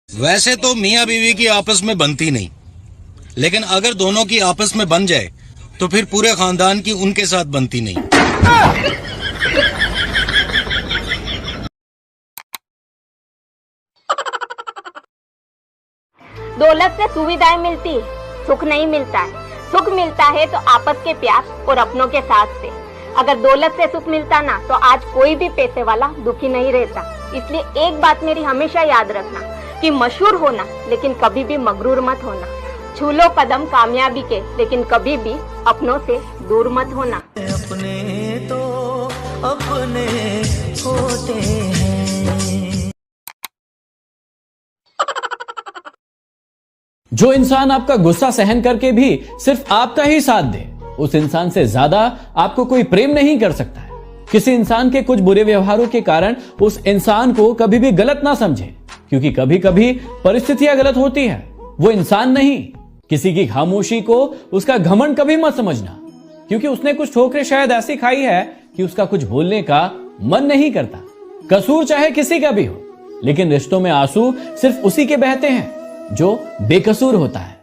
वैसे तो मियाँ बीवी की आपस में बनती नहीं, लेकिन अगर दोनों की आपस में बन जाए तो फिर पूरे खानदान की उनके साथ बनती नहीं। दौलत से सुविधाएं मिलती है, सुख नहीं मिलता है। सुख मिलता है तो आपस के प्यार और अपनों के साथ से। अगर दौलत से सुख मिलता ना तो आज कोई भी पैसे वाला दुखी नहीं रहता। इसलिए एक बात मेरी हमेशा याद रखना कि मशहूर होना लेकिन कभी भी मगरूर मत होना। छू लो कदम कामयाबी के लेकिन कभी भी अपनों से दूर मत होना। अपने तो अपने होते हैं। जो इंसान आपका गुस्सा सहन करके भी सिर्फ आपका ही साथ दे, उस इंसान से ज्यादा आपको कोई प्रेम नहीं कर सकता है। किसी इंसान के कुछ बुरे व्यवहारों के कारण उस इंसान को कभी भी गलत ना समझे, क्योंकि कभी कभी परिस्थितियां गलत होती है, वो इंसान नहीं। किसी की खामोशी को उसका घमंड कभी मत समझना, क्योंकि उसने कुछ ठोकरें शायद ऐसी खाई है कि उसका कुछ बोलने का मन नहीं करता। कसूर चाहे किसी का भी हो, लेकिन रिश्तों में आंसू सिर्फ उसी के बहते हैं जो बेकसूर होता है।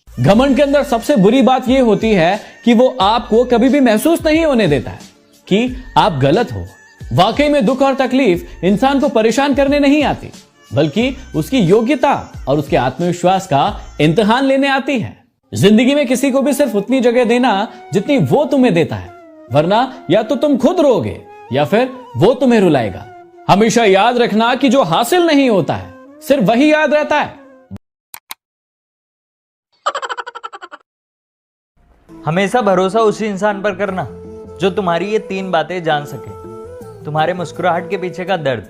घमंड के अंदर सबसे बुरी बात यह होती है कि वो आपको कभी भी महसूस नहीं होने देता है कि आप गलत हो। वाकई में दुख और तकलीफ इंसान को परेशान करने नहीं आती, बल्कि उसकी योग्यता और उसके आत्मविश्वास का इम्तिहान लेने आती है। जिंदगी में किसी को भी सिर्फ उतनी जगह देना जितनी वो तुम्हें देता है, वरना या तो तुम खुद रोगे या फिर वो तुम्हें रुलाएगा। हमेशा याद रखना कि जो हासिल नहीं होता है सिर्फ वही याद रहता है। हमेशा भरोसा उसी इंसान पर करना जो तुम्हारी ये 3 बातें जान सके। तुम्हारे मुस्कुराहट के पीछे का दर्द,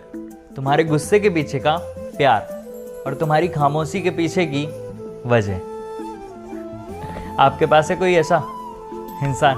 तुम्हारे गुस्से के पीछे का प्यार और तुम्हारी खामोशी के पीछे की वजह। आपके पास है कोई ऐसा इंसान?